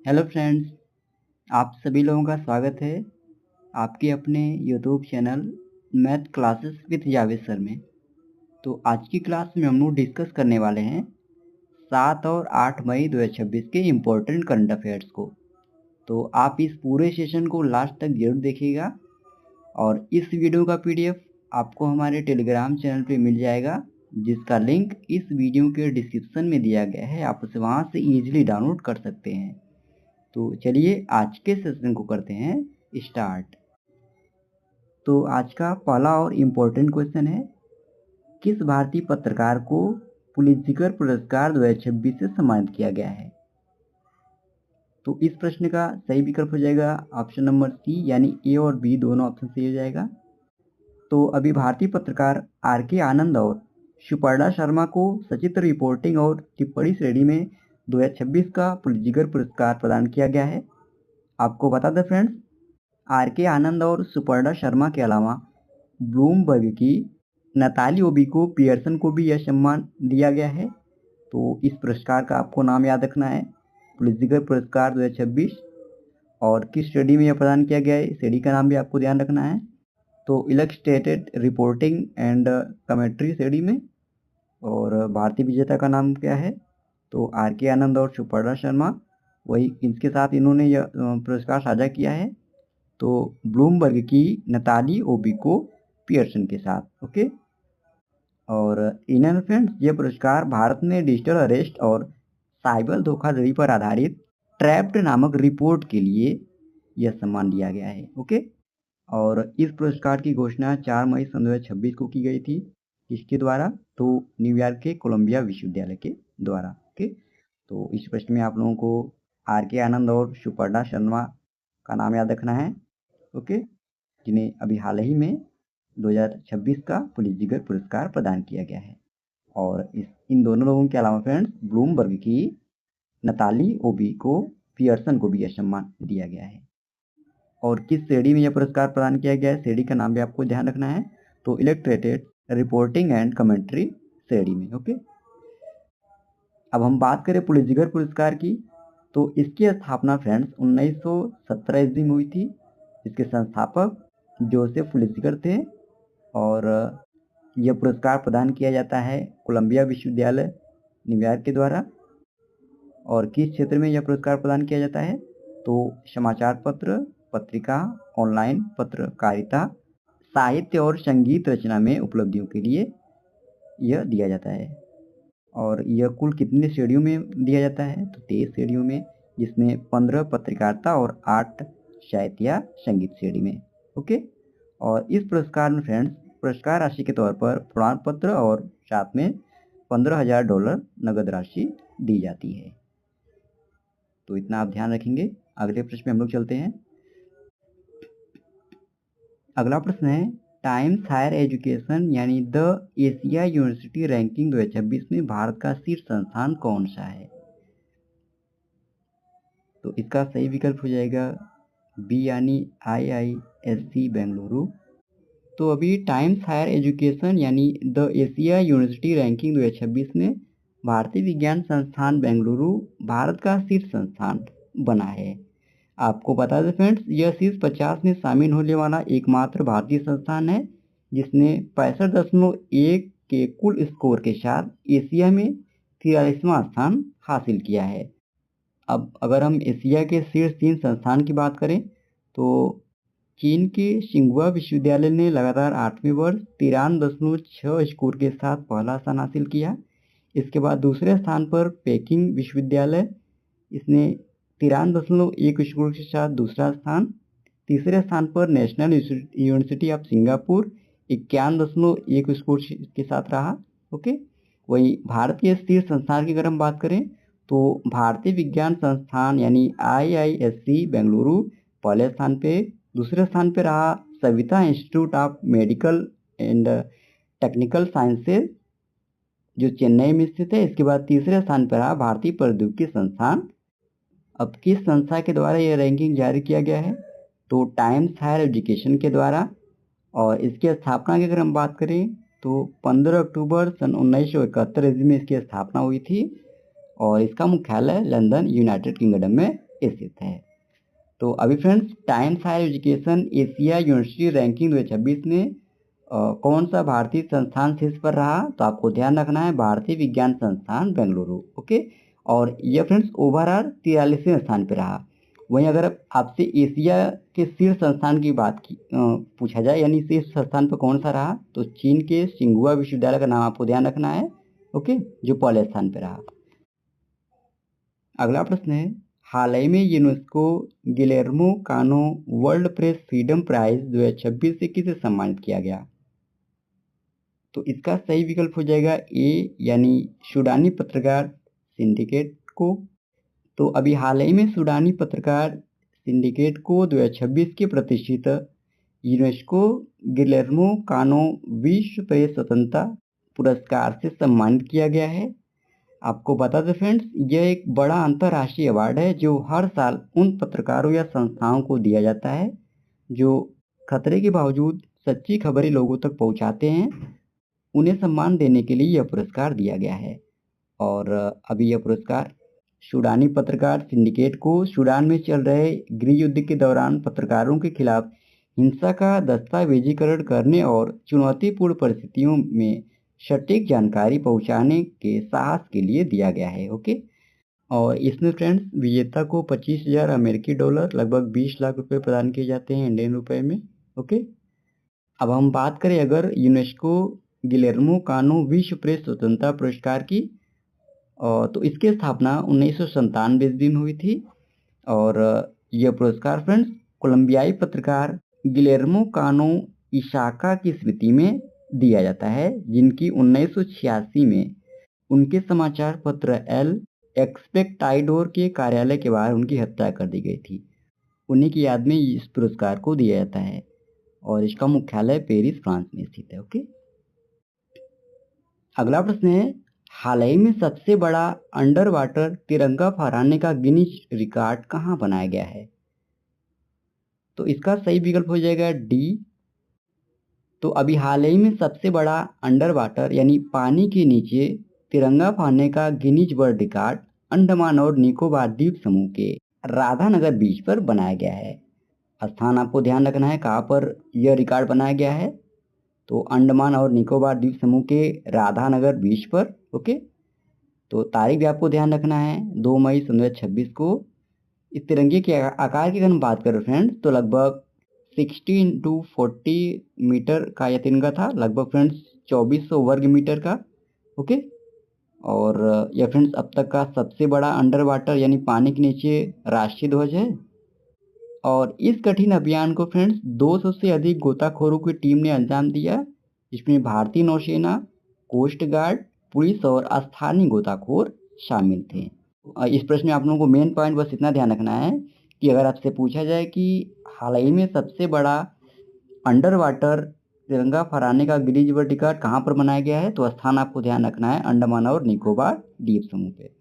Hello friends, आप सभी लोगों का स्वागत है आपके अपने YouTube channel math classes with Javed sir में। तो आज की क्लास में हम लोग डिस्कस करने वाले हैं 7 और 8 मई 2026 के इम्पोर्टेंट करंट अफेयर्स को। तो आप इस पूरे सेशन को लास्ट तक जरूर देखिएगा और इस वीडियो का पीडीएफ आपको हमारे टेलीग्राम चैनल पे मिल जाएगा, जिसका लिंक इस वीडियो के डिस्क्रिप्शन में दिया गया है। आप उसे वहाँ से ईजिली डाउनलोड कर सकते हैं। तो चलिए आज के सेशन को करते हैं स्टार्ट। तो आज का पहला और इम्पोर्टेंट क्वेश्चन है, किस भारतीय पत्रकार को पुलित्जर पुरस्कार 2026 से सम्मानित किया गया है? तो इस प्रश्न का सही विकल्प हो जाएगा ऑप्शन नंबर सी, यानी ए और बी दोनों ऑप्शन सही हो जाएगा। तो अभी भारतीय पत्रकार आर.के. आनंद और सुपर्णा शर्मा को सचित्र रिपोर्टिंग और टिप्पणी श्रेणी में 2026 का पुलित्जर पुरस्कार प्रदान किया गया है। आपको बता दें फ्रेंड्स, आर.के. आनंद और सुपर्णा शर्मा के अलावा ब्लूमबर्ग की नताली ओबिको पियर्सन को भी यह सम्मान दिया गया है। तो इस पुरस्कार का आपको नाम याद रखना है, पुलित्जर पुरस्कार 2026, और किस श्रेणी में यह प्रदान किया गया है, श्रेणी का नाम भी आपको ध्यान रखना है। तो इलस्ट्रेटेड रिपोर्टिंग एंड कमेंट्री श्रेणी में। और भारतीय विजेता का नाम क्या है? तो आर.के. आनंद और सुपर्णा शर्मा, वही इनके साथ इन्होंने यह पुरस्कार साझा किया है। तो ब्लूमबर्ग की नताली ओबिको पियर्सन के साथ। ओके। और इन फ्रेंड्स, यह पुरस्कार भारत में डिजिटल अरेस्ट और साइबर धोखाधड़ी पर आधारित ट्रैप्ड नामक रिपोर्ट के लिए यह सम्मान दिया गया है। ओके। और इस पुरस्कार की घोषणा 4 मई 2026 को की गई थी। किसके द्वारा? तो न्यूयॉर्क के कोलंबिया विश्वविद्यालय के द्वारा। ओके। तो इस प्रश्न में आप लोगों को आर.के. आनंद और सुपर्णा शर्मा का नाम याद रखना है। ओके, जिन्हें अभी हाल ही में 2026 का पुलित्जर पुरस्कार प्रदान किया गया है। और इन दोनों लोगों के अलावा फ्रेंड्स, ब्लूमबर्ग की नताली ओबिको पियर्सन को भी यह सम्मान दिया गया है। और किस श्रेणी में यह पुरस्कार प्रदान किया गया है, श्रेणी का नाम भी आपको ध्यान रखना है। तो इलस्ट्रेटेड रिपोर्टिंग एंड कमेंट्री श्रेणी में। ओके। अब हम बात करें पुलित्जर पुरस्कार की, तो इसकी स्थापना फ्रेंड्स 1917 ईस्वी में हुई थी। इसके संस्थापक जोसेफ पुलित्जर थे और यह पुरस्कार प्रदान किया जाता है कोलंबिया विश्वविद्यालय न्यूयॉर्क के द्वारा। और किस क्षेत्र में यह पुरस्कार प्रदान किया जाता है? तो समाचार पत्र, पत्रिका, ऑनलाइन पत्रकारिता, साहित्य और संगीत रचना में उपलब्धियों के लिए यह दिया जाता है। और यह कुल कितने श्रेणियों में दिया जाता है? तो 23 श्रेणियों में, जिसमें 15 पत्रकारिता और 8 साहित्य या संगीत श्रेणी में। ओके। और इस पुरस्कार में फ्रेंड्स, पुरस्कार राशि के तौर पर प्रमाण पत्र और साथ में $15,000 नगद राशि दी जाती है। तो इतना आप ध्यान रखेंगे। अगले प्रश्न में हम लोग चलते हैं। अगला प्रश्न है, टाइम्स हायर एजुकेशन यानी द एशिया यूनिवर्सिटी रैंकिंग 2026 में भारत का शीर्ष संस्थान कौन सा है? तो इसका सही विकल्प हो जाएगा बी, यानी IISc बेंगलुरु। तो अभी टाइम्स हायर एजुकेशन यानी द एशिया यूनिवर्सिटी रैंकिंग 2026 में भारतीय विज्ञान संस्थान बेंगलुरु भारत का शीर्ष संस्थान बना है। आपको बता दें फ्रेंड्स, यह शीर्ष 50 में शामिल होने वाला एकमात्र भारतीय संस्थान है जिसने 65.1 के कुल स्कोर के साथ एशिया में 43वां स्थान हासिल किया है। अब अगर हम एशिया के शीर्ष 3 संस्थान की बात करें, तो चीन के सिंघुआ विश्वविद्यालय ने लगातार 8वें वर्ष 93.6 स्कोर के साथ पहला स्थान हासिल किया। इसके बाद दूसरे स्थान पर पेकिंग विश्वविद्यालय, इसने 93.1 स्कोर के साथ दूसरा स्थान। तीसरे स्थान पर national university of Singapore 51.1 score के साथ रहा। ओके। वहीं भारत के शीर्ष संस्थान की अगर हम बात करें, तो भारतीय विज्ञान संस्थान यानी IISc बेंगलुरु पहले स्थान पे। दूसरे स्थान पे रहा Savita institute of medical and technical sciences जो चेन्नई में स्थित है। इसके बाद तीसरे स्थान पर रहा भारतीय प्रौद्योगिकी संस्थान। अब किस संस्था के द्वारा यह रैंकिंग जारी किया गया है? तो टाइम्स हायर एजुकेशन के द्वारा। और इसकी स्थापना की अगर हम बात करें, तो 15 अक्टूबर सन 1971 ईस्वी में इसकी स्थापना हुई थी और इसका मुख्यालय लंदन यूनाइटेड किंगडम में स्थित है। तो अभी friends Times Higher Education Asia University ranking 2026 में कौन सा भारतीय संस्थान शीर्ष पर रहा? तो आपको ध्यान रखना है भारतीय विज्ञान संस्थान बेंगलुरु। ओके, और यह फ्रेंड्स ओवरऑल 43वें स्थान पर रहा। वहीं अगर आपसे एशिया के शीर्ष संस्थान की बात की पूछा जाए, यानी शीर्ष संस्थान पर कौन सा रहा, तो चीन के सिंघुआ विश्वविद्यालय का नाम आपको ध्यान रखना है। ओके, जो पहले स्थान पर रहा। अगला प्रश्न है, हाल ही में यूनेस्को गिलेर्मो कानो वर्ल्ड प्रेस फ्रीडम प्राइज 2026 से किसे सम्मानित किया गया? तो इसका सही विकल्प हो जाएगा ए, यानी सूडानी पत्रकार सिंडिकेट को। तो अभी हाल ही में सूडानी पत्रकार सिंडिकेट को 2026 के प्रतिष्ठित यूनेस्को गिलेर्मो कानो विश्व प्रेस स्वतंत्रता पुरस्कार से सम्मानित किया गया है। आपको बता दें फ्रेंड्स, यह एक बड़ा अंतर्राष्ट्रीय अवार्ड है जो हर साल उन पत्रकारों या संस्थाओं को दिया जाता है जो खतरे के बावजूद सच्ची खबरें लोगों तक पहुंचाते हैं। उन्हें सम्मान देने के लिए यह पुरस्कार दिया गया है। और अभी यह पुरस्कार सूडानी पत्रकार सिंडिकेट को सूडान में चल रहे गृह युद्ध के दौरान पत्रकारों के खिलाफ हिंसा का दस्तावेजीकरण करने और चुनौतीपूर्ण परिस्थितियों में सटीक जानकारी पहुंचाने के साहस के लिए दिया गया है। ओके, और इसमें फ्रेंड्स विजेता को 25,000 अमेरिकी डॉलर लगभग 20 लाख रुपए प्रदान किए जाते हैं इंडियन रुपए में। ओके, अब हम बात करें अगर यूनेस्को गिलेर्मो कानो विश्व प्रेस स्वतंत्रता पुरस्कार की, तो इसकी स्थापना 1997 ईस्वी में हुई थी। और यह पुरस्कार फ्रेंड्स कोलंबियाई पत्रकार गिलेर्मो कानो इसाका की स्मृति में दिया जाता है, जिनकी 1986 में उनके समाचार पत्र एल एक्सपेक्टाइडोर के कार्यालय के बाहर उनकी हत्या कर दी गई थी। उन्हीं की याद में इस पुरस्कार को दिया जाता है और इसका मुख्यालय पेरिस फ्रांस में स्थित है। ओके, अगला प्रश्न है, हाल ही में सबसे बड़ा अंडर वाटर तिरंगा फहराने का गिनीज रिकॉर्ड कहाँ बनाया गया है? तो इसका सही विकल्प हो जाएगा डी। तो अभी हाल ही में सबसे बड़ा अंडर वाटर यानी पानी के नीचे तिरंगा फहराने का गिनीज वर्ल्ड रिकॉर्ड अंडमान और निकोबार द्वीप समूह के राधानगर बीच पर बनाया गया है। स्थान आपको ध्यान रखना है कहाँ पर यह रिकॉर्ड बनाया गया है, तो अंडमान और निकोबार द्वीप समूह के राधानगर बीच पर। ओके, तो तारीख भी आपको ध्यान रखना है 2 मई 2026 को। इस तिरंगे के आकार की अगर हम बात करें फ्रेंड्स, तो लगभग 60 × 40 मीटर का यह तिरंगा था, लगभग फ्रेंड्स 2400 वर्ग मीटर का। ओके, और यह फ्रेंड्स अब तक का सबसे बड़ा अंडर वाटर यानी पानी के नीचे राष्ट्रीय ध्वज है। और इस कठिन अभियान को फ्रेंड्स 200 से अधिक गोताखोरों की टीम ने अंजाम दिया, जिसमें भारतीय नौसेना, कोस्ट गार्ड, पुलिस और स्थानीय गोताखोर शामिल थे। इस प्रश्न में आप लोगों को मेन पॉइंट बस इतना ध्यान रखना है कि अगर आपसे पूछा जाए कि हाल ही में सबसे बड़ा अंडर वाटर तिरंगा फहराने का गिनीज वर्ल्ड रिकॉर्ड कहाँ पर बनाया गया है, तो स्थान आपको ध्यान रखना है अंडमान और निकोबार द्वीप समूह पे।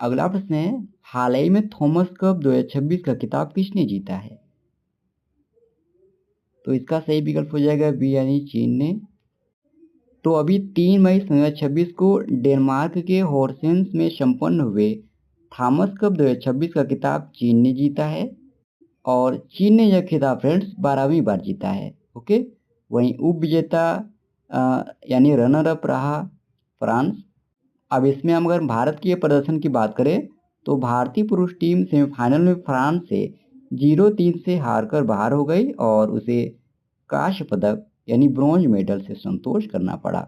अगला प्रश्न है, हाल ही में थॉमस कप 2026 का खिताब किसने जीता है? तो इसका सही विकल्प हो जाएगा बी, यानी चीन ने। तो अभी 3 मई 2026 को डेनमार्क के होर्सेंस में संपन्न हुए थॉमस कप 2026 का खिताब चीन ने जीता है और चीन ने यह खिताब फ्रेंड्स 12वीं बार जीता है। ओके, वहीं उप विजेता यानी रनर अप रहा फ्रांस। अब इसमें हम अगर भारत के प्रदर्शन की बात करें, तो भारतीय पुरुष टीम सेमीफाइनल में फ्रांस से 0-3 से हारकर बाहर हो गई और उसे कांस्य पदक यानी ब्रॉन्ज मेडल से संतोष करना पड़ा।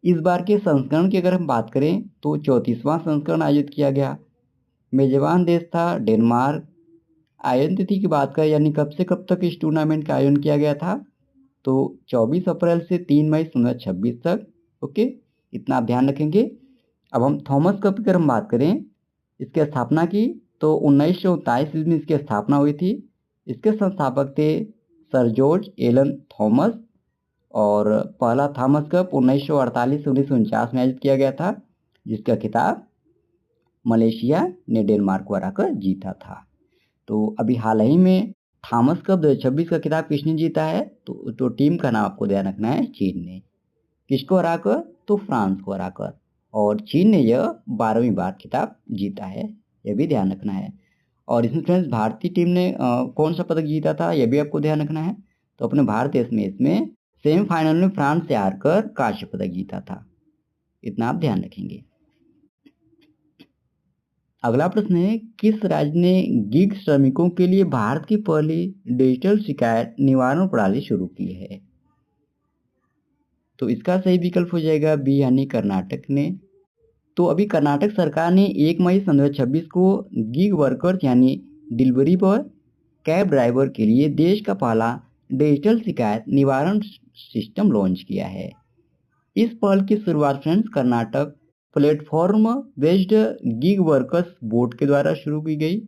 इस बार के संस्करण की अगर हम बात करें तो 34वां संस्करण आयोजित किया गया। मेजबान देश था डेनमार्क। आयोजन तिथि की बात करें यानी कब से कब तक इस टूर्नामेंट का आयोजन किया गया था, तो 24 अप्रैल से 3 मई 2026 तक। ओके, इतना आप ध्यान रखेंगे। अब हम थॉमस कप की अगर हम बात करें इसकी स्थापना की, तो 1929 ईस्वी में इसकी स्थापना हुई थी। इसके संस्थापक थे सर जॉर्ज एलन थॉमस और पहला थॉमस कप 1948 से 1949 में आयोजित किया गया था, जिसका खिताब मलेशिया ने डेनमार्क को हराकर जीता था। तो अभी हाल ही में थॉमस कप 2026 का खिताब किसने जीता है, तो टीम का नाम आपको ध्यान रखना है चीन ने। किसको हराकर, तो फ्रांस को हराकर। और चीन ने यह 12वीं बार खिताब जीता है, यह भी ध्यान रखना है। और इसमें फ्रेंड्स भारतीय टीम ने कौन सा पदक जीता था यह भी आपको ध्यान रखना है। तो अपने भारत देश में इसमें सेमीफाइनल में फ्रांस से हारकर कांस्य पदक जीता था, इतना आप ध्यान रखेंगे। अगला प्रश्न है, किस राज्य ने गिग श्रमिकों के लिए भारत की पहली डिजिटल शिकायत निवारण प्रणाली शुरू की है? तो इसका सही विकल्प हो जाएगा बी यानी कर्नाटक ने। तो अभी कर्नाटक सरकार ने 1 मई 2026 को गिग वर्कर्स यानी डिलीवरी बॉय, कैब ड्राइवर के लिए देश का पहला डिजिटल शिकायत निवारण सिस्टम लॉन्च किया है। इस पहल की शुरुआत friends Karnataka platform based gig workers board के द्वारा शुरू की गई।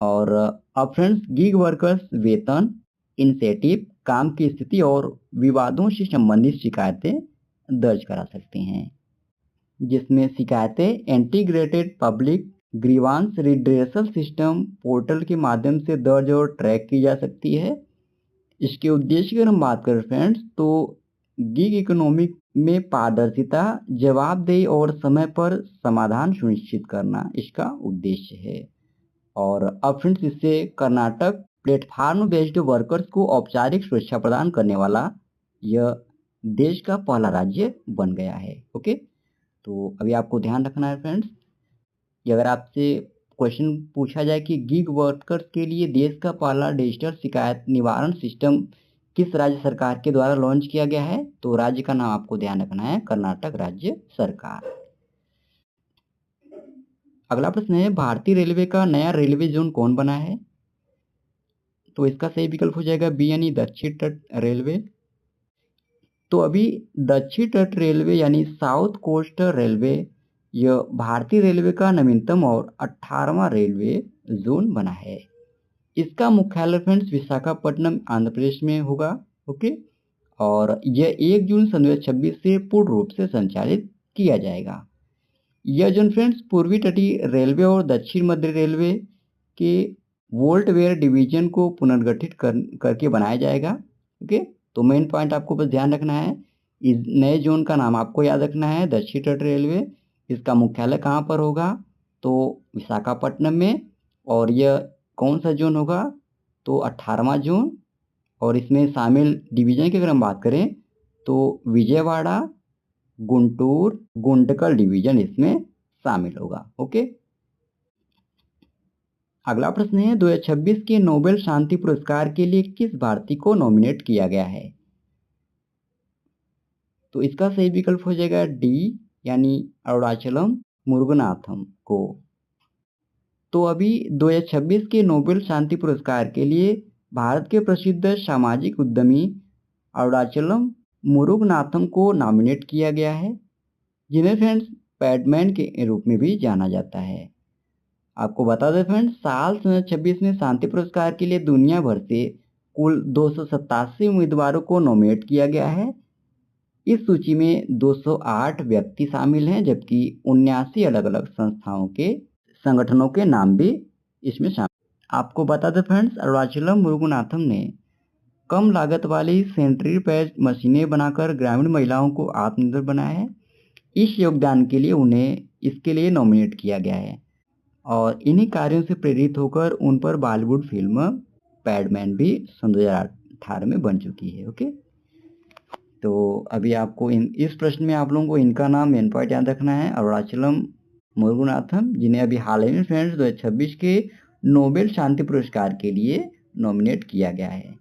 और अब फ्रेंड्स गिग वर्कर्स वेतन, इंसेंटिव, काम की स्थिति और विवादों से संबंधित शिकायतें दर्ज करा सकते हैं, जिसमें शिकायतें integrated public grievance redressal system portal के माध्यम से दर्ज और ट्रैक की जा सकती है। इसके उद्देश्य की अगर हम बात करें फ्रेंड्स, तो गिग इकोनॉमी में पारदर्शिता, जवाबदेही और समय पर समाधान सुनिश्चित करना इसका उद्देश्य है। और अब फ्रेंड्स इससे कर्नाटक प्लेटफॉर्म बेस्ड वर्कर्स को औपचारिक सुरक्षा प्रदान करने वाला यह देश का पहला राज्य बन गया है। ओके, तो अभी आपको ध्यान रखना है फ्रेंड्स, कि अगर आपसे क्वेश्चन पूछा जाए कि गिग वर्कर्स के लिए देश का पहला डिजिटल शिकायत निवारण सिस्टम किस राज्य सरकार के द्वारा लॉन्च किया गया है, तो राज्य का नाम आपको ध्यान रखना है कर्नाटक राज्य सरकार। अगला प्रश्न है, भारतीय रेलवे का नया रेलवे जोन कौन बना है? तो इसका सही विकल्प हो जाएगा बी यानी दक्षिण तट रेलवे। तो अभी दक्षिण तट रेलवे यानी साउथ कोस्ट रेलवे यह भारतीय रेलवे का नवीनतम और 18वां रेलवे जोन बना है। इसका मुख्यालय फ्रेंड्स विशाखापट्टनम आंध्र प्रदेश में होगा। ओके, और यह 1 जून 2026 से पूर्ण रूप से संचालित किया जाएगा। यह जोन फ्रेंड्स पूर्वी तटीय रेलवे और दक्षिण मध्य रेलवे के वोल्टवेयर डिवीजन को पुनर्गठित करके बनाया जाएगा। ओके, तो मेन पॉइंट आपको बस ध्यान रखना है, इस नए जोन का नाम आपको याद रखना है दक्षिण तट रेलवे। इसका मुख्यालय कहाँ पर होगा? तो विशाखापट्टनम में। और यह कौन सा जोन होगा? तो 18वां जोन। और इसमें शामिल डिवीजन की अगर हम बात करें तो विजयवाड़ा, गुंटूर, गुंटकल डिवीजन इसमें शामिल होगा। ओके, अगला प्रश्न है, 2026 के नोबेल शांति पुरस्कार के लिए किस भारतीय को नॉमिनेट किया गया है? तो इसका सही विकल्प हो जाएगा डी यानी अरुणाचलम मुरुगनाथम को। तो अभी 2026 के नोबेल शांति पुरस्कार के लिए भारत के प्रसिद्ध सामाजिक उद्यमी अरुणाचलम मुरुगनाथम को नॉमिनेट किया गया है, जिन्हें फ्रेंड्स पैडमैन के रूप में भी जाना जाता है। आपको बता दें फ्रेंड्स, साल 2026 में शांति पुरस्कार के लिए दुनिया भर से कुल 287 उम्मीदवारों को नॉमिनेट किया गया है। इस सूची में 208 व्यक्ति शामिल हैं, जबकि 79 अलग अलग संगठनों के नाम भी इसमें शामिल। आपको बता दें फ्रेंड्स, अरुणाचलम मुरुगनाथम ने कम लागत वाली सेंट्रीफ्यूज मशीनें बनाकर ग्रामीण महिलाओं को आत्मनिर्भर बनाया है। इस योगदान के लिए उन्हें इसके लिए नॉमिनेट किया गया है, और इन्हीं कार्यों से प्रेरित होकर उन पर बॉलीवुड फिल्म पैडमैन भी सन 2018 में बन चुकी है। ओके, तो अभी आपको इस प्रश्न में आप लोगों को इनका नाम मेन पॉइंट याद रखना है, अरुणाचलम मुरुगनाथम, जिन्हें अभी हाल ही में फ्रेंड्स 2026 के नोबेल शांति पुरस्कार के लिए नॉमिनेट किया गया है।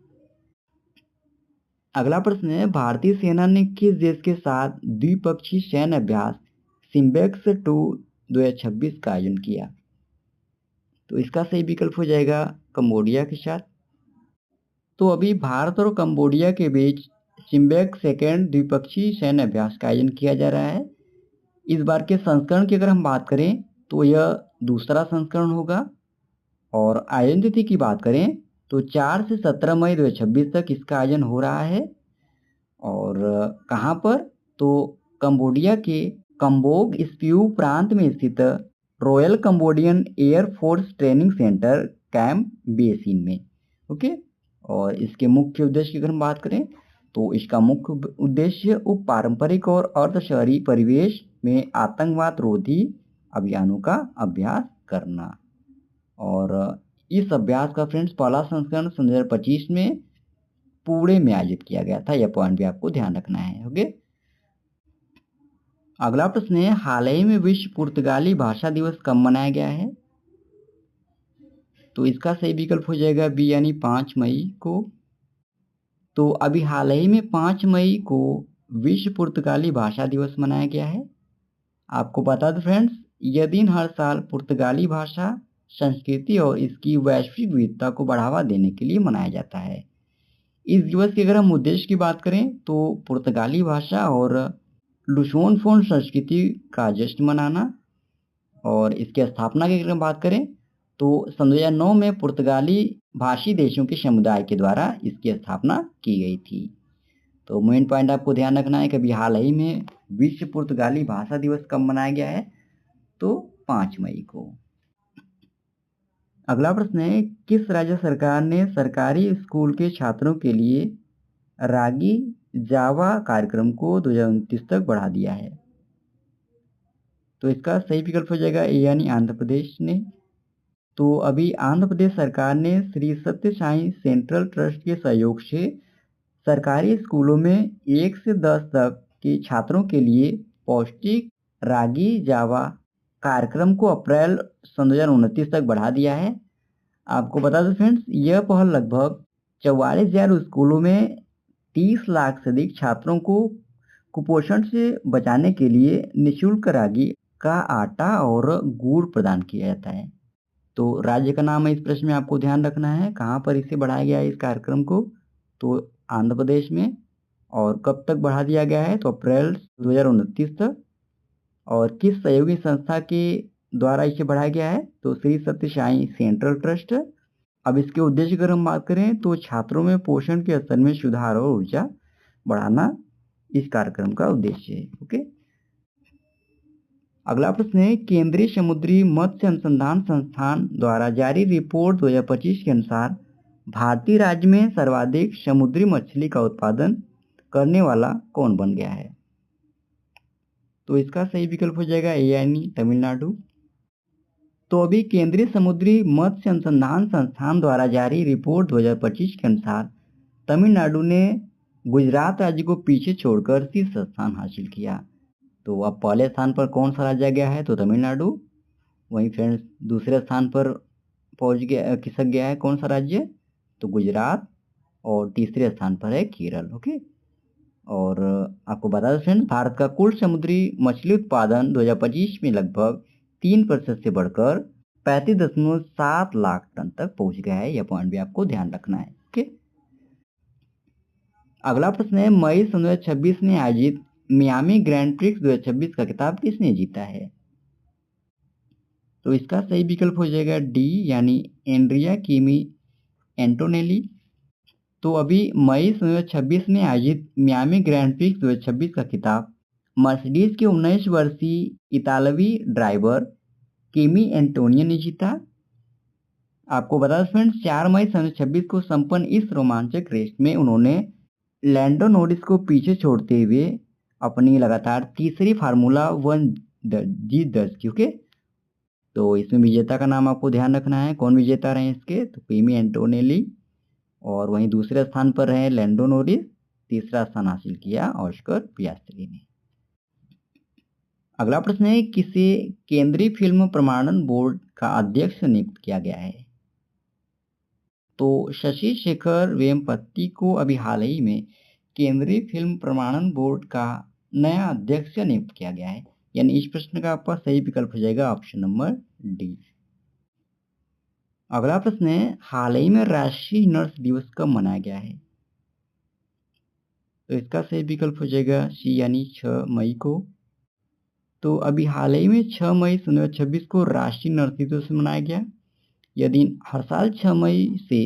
अगला प्रश्न है, भारतीय सेना ने किस देश के साथ द्विपक्षीय सैन्य अभ्यास सिम्बेक्स 2 2026 का आयोजन किया? तो इसका सही विकल्प हो जाएगा कंबोडिया के साथ। तो अभी भारत और कंबोडिया के बीच सिम्बेक सेकेंड द्विपक्षीय सैन्य अभ्यास का आयोजन किया जा रहा है। इस बार के संस्करण की अगर हम बात करें तो यह दूसरा संस्करण होगा, और आयोजन तिथि की बात करें तो 4 से 17 मई 2026 तक इसका आयोजन हो रहा है। और कहाँ पर? तो कंबोडिया के कंबोग स्प्यू प्रांत में स्थित royal Cambodian air force training centre camp basin में। ओके, और इसके मुख्य उद्देश्य की अगर हम बात करें तो इसका मुख्य उद्देश्य उप पारंपरिक और अर्ध शहरी परिवेश में आतंकवाद रोधी अभियानों का अभ्यास करना। और इस अभ्यास का फ्रेंड्स पहला संस्करण 2025 में पुणे में आयोजित किया गया था। यह पॉइंट भी आपको ध्यान रखना है। ओके, अगला प्रश्न है, हाल ही में विश्व पुर्तगाली भाषा दिवस कब मनाया गया है? तो इसका सही विकल्प हो जाएगा बी यानी 5 मई को। तो अभी हाल ही में 5 मई को विश्व पुर्तगाली भाषा दिवस मनाया गया है। आपको बता दें फ्रेंड्स, यह दिन हर साल पुर्तगाली भाषा, संस्कृति और इसकी वैश्विक विविधता को बढ़ावा देने के लिए मनाया जाता है। इस दिवस के अगर हम उद्देश्य की बात करें तो पुर्तगाली भाषा और लुसोनफोन संस्कृति का जश्न मनाना। और इसकी स्थापना की अगर हम बात करें तो सन 2009 में पुर्तगाली भाषी देशों के समुदाय के द्वारा इसकी स्थापना की गई थी। तो मेन पॉइंट आपको ध्यान रखना है कि अभी हाल ही में विश्व पुर्तगाली भाषा दिवस कब मनाया गया है? तो 5 मई को। अगला प्रश्न है, किस राज्य सरकार ने सरकारी स्कूल के छात्रों के लिए रागी जावा कार्यक्रम को 2029 तक बढ़ा दिया है? तो इसका सही विकल्प हो जाएगा ए यानी आंध्र प्रदेश ने। तो अभी आंध्र प्रदेश सरकार ने श्री सत्य साई सेंट्रल ट्रस्ट के सहयोग से सरकारी स्कूलों में 1 से 10 तक के छात्रों के लिए पौष्टिक रागी जावा कार्यक्रम को अप्रैल सन 2029 तक बढ़ा दिया है। आपको बता दें फ्रेंड्स, यह पहल लगभग 44,000 स्कूलों में 30 लाख से अधिक छात्रों को कुपोषण से बचाने के लिए निःशुल्क रागी का आटा और गुड़ प्रदान किया जाता है। तो राज्य का नाम है इस प्रश्न में आपको ध्यान रखना है, कहाँ पर इसे बढ़ाया गया है इस कार्यक्रम को? तो आंध्र प्रदेश में। और कब तक बढ़ा दिया गया है? तो अप्रैल 2029 तक। और किस सहयोगी संस्था के द्वारा इसे बढ़ाया गया है? तो श्री सत्य साई सेंट्रल ट्रस्ट। अब इसके उद्देश्य अगर हम बात करें तो छात्रों में पोषण के स्तर में सुधार और ऊर्जा बढ़ाना इस कार्यक्रम का उद्देश्य है। ओके, अगला प्रश्न है, केंद्रीय समुद्री मत्स्य अनुसंधान संस्थान द्वारा जारी रिपोर्ट 2025 के अनुसार भारतीय राज्य में सर्वाधिक समुद्री मछली का उत्पादन करने वाला कौन बन गया है? तो इसका सही विकल्प हो जाएगा ए यानी तमिलनाडु। तो अभी केंद्रीय समुद्री मत्स्य अनुसंधान संस्थान द्वारा जारी रिपोर्ट 2025 के अनुसार तमिलनाडु ने गुजरात राज्य को पीछे छोड़कर शीर्ष स्थान हासिल किया। तो अब पहले स्थान पर कौन सा राज्य गया है? तो तमिलनाडु। वहीं फ्रेंड्स दूसरे स्थान पर खिसक गया है कौन सा राज्य? तो गुजरात। और तीसरे स्थान पर है केरल। ओके, और आपको बता दें फ्रेंड्स, भारत का कुल समुद्री मछली उत्पादन 2025 में लगभग 3% से बढ़कर 35.7 लाख टन तक पहुंच गया है। यह पॉइंट भी आपको ध्यान रखना है। ओके, अगला प्रश्न है, मई 2026 में आयोजित मियामी ग्रैंड प्रिक्स 2026 का खिताब किसने जीता है? तो इसका सही विकल्प हो जाएगा डी यानी एंड्रिया किमी एंटोनेली। तो अभी मई 2026 में आयोजित मियामी ग्रैंड प्रिक्स 2026 का खिताब मर्सिडीज के 19 वर्षीय इतालवी ड्राइवर किमी एंटोनियो ने जीता। आपको बता दें फ्रेंड्स, 4 मई 2026 को संपन्न इस रोमांचक रेस में उन्होंने लैंडो नॉरिस को पीछे छोड़ते हुए अपनी लगातार तीसरी फार्मूला 1 जीत दर्ज की। ओके, तो इसमें विजेता का नाम आपको ध्यान रखना है, कौन विजेता रहे इसके? तो किमी एंटोनेली। और वहीं दूसरे स्थान पर रहे लैंडो नॉरिस, तीसरा स्थान हासिल किया ऑस्कर पियास्त्री ने। अगला प्रश्न है, किसे केंद्रीय फिल्म प्रमाणन बोर्ड का अध्यक्ष नियुक्त किया गया है? तो शशि शेखर वेम्पति को अभी हाल ही में केंद्रीय फिल्म प्रमाणन बोर्ड का नया अध्यक्ष नियुक्त किया गया है। यानी इस प्रश्न का आपका सही विकल्प हो जाएगा ऑप्शन नंबर डी। अगला प्रश्न है, हाल ही में राष्ट्रीय नर्स दिवस कब मनाया गया है? तो इसका सही विकल्प हो जाएगा सी यानी 6 मई को। तो अभी हाल ही में 6 मई 2026 को राष्ट्रीय नर्स दिवस मनाया गया। यह दिन हर साल 6 मई से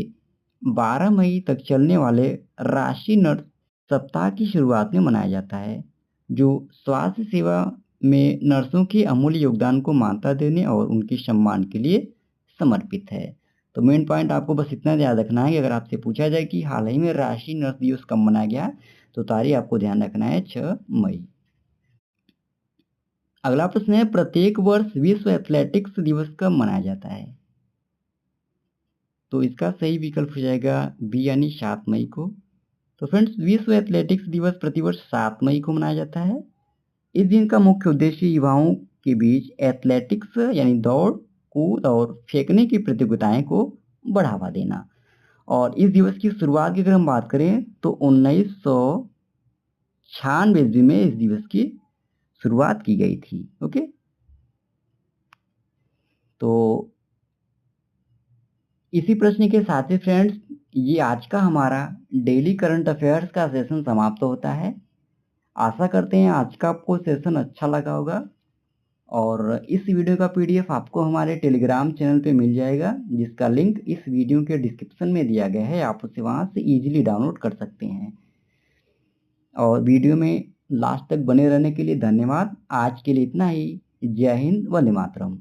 12 मई तक चलने वाले राष्ट्रीय नर्स सप्ताह की शुरुआत में मनाया जाता है, जो स्वास्थ्य सेवा में नर्सों के अमूल्य योगदान को मान्यता देने और उनके सम्मान के लिए समर्पित है। तो मेन पॉइंट आपको बस इतना याद रखना है कि अगर आपसे पूछा जाए कि हाल ही में राष्ट्रीय नर्स दिवस कब मनाया गया, तो तारीख आपको ध्यान रखना है 6 मई। अगला प्रश्न है, प्रत्येक वर्ष विश्व एथलेटिक्स दिवस कब मनाया जाता है? तो इसका सही विकल्प हो जाएगा बी यानी 7 मई को। तो फ्रेंड्स, विश्व एथलेटिक्स दिवस प्रतिवर्ष 7 मई को मनाया जाता है। इस दिन का मुख्य उद्देश्य युवाओं के बीच एथलेटिक्स यानी दौड़, कूद और फेंकने की प्रतियोगिताएं को बढ़ावा देना। और इस दिवस की शुरुआत की अगर हम बात करें तो 1996 ईस्वी में इस दिवस की शुरुआत की गई थी। ओके, तो इसी प्रश्न के साथ ही फ्रेंड्स, ये आज का हमारा डेली करंट अफेयर्स का सेशन समाप्त होता है। आशा करते हैं आज का आपको सेशन अच्छा लगा होगा और इस वीडियो का पीडीएफ आपको हमारे टेलीग्राम चैनल पे मिल जाएगा, जिसका लिंक इस वीडियो के डिस्क्रिप्शन में दिया गया है। आप उसे वहां से इजीली डाउनलोड कर सकते हैं। और वीडियो में लास्ट तक बने रहने के लिए धन्यवाद। आज के लिए इतना ही। जय हिंद, वंदे मातरम।